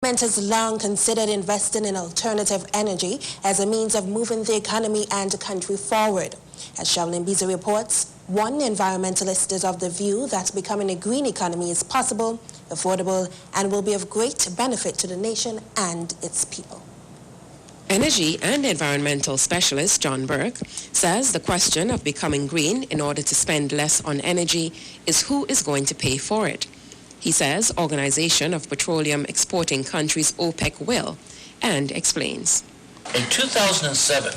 Government has long considered investing in alternative energy as a means of moving the economy and the country forward. As Sherilyn Beasley reports, one environmentalist is of the view that becoming a green economy is possible, affordable, and will be of great benefit to the nation and its people. Energy and environmental specialist John Burke says the question of becoming green in order to spend less on energy is who is going to pay for it. He says Organization of Petroleum Exporting Countries OPEC will, and explains. In 2007,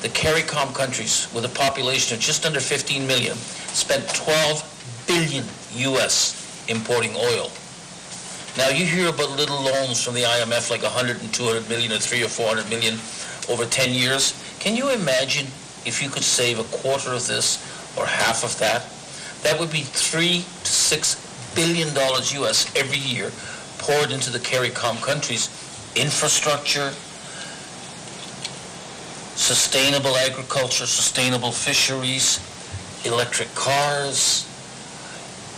the CARICOM countries with a population of just under 15 million spent 12 billion US importing oil. Now you hear about little loans from the IMF like 100 and 200 million or 300 or 400 million over 10 years. Can you imagine if you could save a quarter of this or half of that? That would be $3 to $6 billion US every year poured into the CARICOM countries. Infrastructure, sustainable agriculture, sustainable fisheries, electric cars,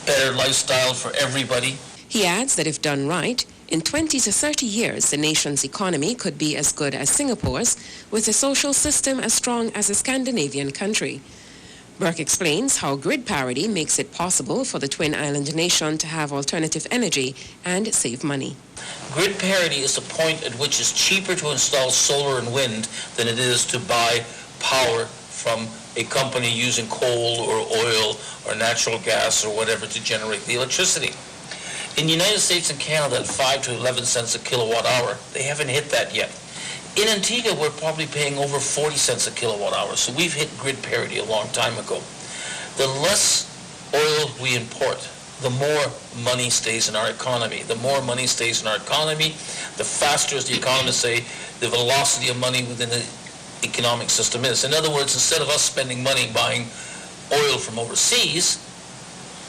better lifestyle for everybody. He adds that if done right, in 20 to 30 years, the nation's economy could be as good as Singapore's, with a social system as strong as a Scandinavian country. Burke explains how grid parity makes it possible for the Twin Island nation to have alternative energy and save money. Grid parity is the point at which it's cheaper to install solar and wind than it is to buy power from a company using coal or oil or natural gas or whatever to generate the electricity. In the United States and Canada, at 5 to 11 cents a kilowatt hour, they haven't hit that yet. In Antigua, we're probably paying over 40 cents a kilowatt hour, so we've hit grid parity a long time ago. The less oil we import, the more money stays in our economy. The more money stays in our economy, the faster, as the economists say, the velocity of money within the economic system is. In other words, instead of us spending money buying oil from overseas,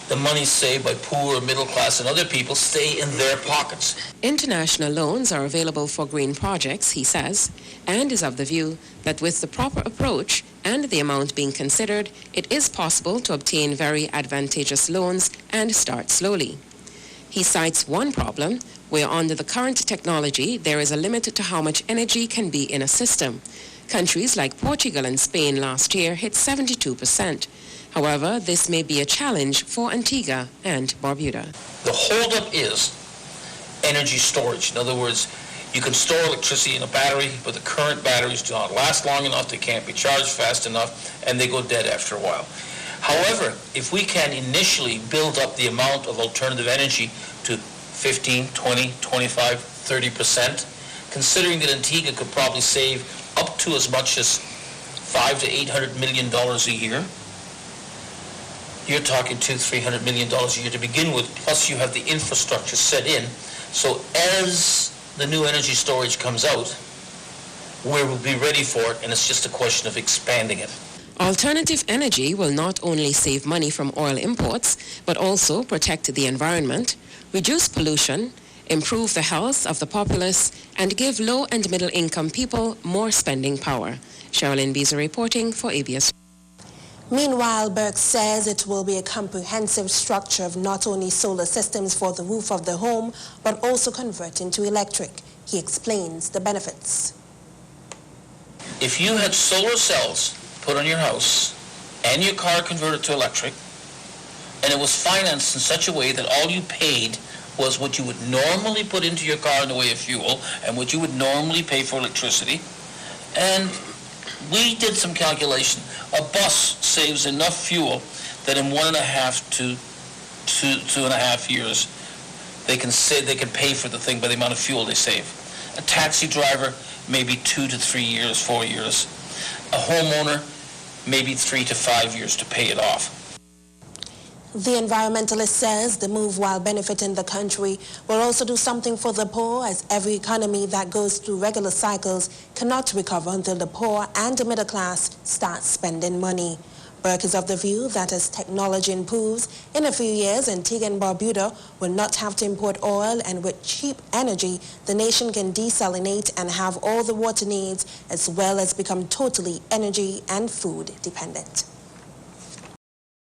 the money saved by poor, middle class, and other people stay in their pockets. International loans are available for green projects, he says, and is of the view that with the proper approach and the amount being considered, it is possible to obtain very advantageous loans and start slowly. He cites one problem where under the current technology, there is a limit to how much energy can be in a system. Countries like Portugal and Spain last year hit 72%. However, this may be a challenge for Antigua and Barbuda. The holdup is energy storage. In other words, you can store electricity in a battery, but the current batteries do not last long enough, they can't be charged fast enough, and they go dead after a while. However, if we can initially build up the amount of alternative energy to 15, 20, 25, 30%, considering that Antigua could probably save up to as much as $500 to $800 million a year, you're talking $200 to $300 million a year to begin with, plus you have the infrastructure set in. So as the new energy storage comes out, we will be ready for it, and it's just a question of expanding it. Alternative energy will not only save money from oil imports, but also protect the environment, reduce pollution, improve the health of the populace, and give low and middle income people more spending power. Sherilyn Beasley reporting for ABS. Meanwhile, Burke says it will be a comprehensive structure of not only solar systems for the roof of the home, but also converting to electric. He explains the benefits. If you had solar cells put on your house and your car converted to electric, and it was financed in such a way that all you paid was what you would normally put into your car in the way of fuel and what you would normally pay for electricity, and we did some calculation. A bus saves enough fuel that in 1.5 to 2.5 years, they can pay for the thing by the amount of fuel they save. A taxi driver, maybe 2 to 3 years, 4 years. A homeowner, maybe 3 to 5 years to pay it off. The environmentalist says the move, while benefiting the country, will also do something for the poor, as every economy that goes through regular cycles cannot recover until the poor and the middle class start spending money. Burke is of the view that as technology improves, in a few years, Antigua and Barbuda will not have to import oil, and with cheap energy, the nation can desalinate and have all the water needs, as well as become totally energy and food dependent.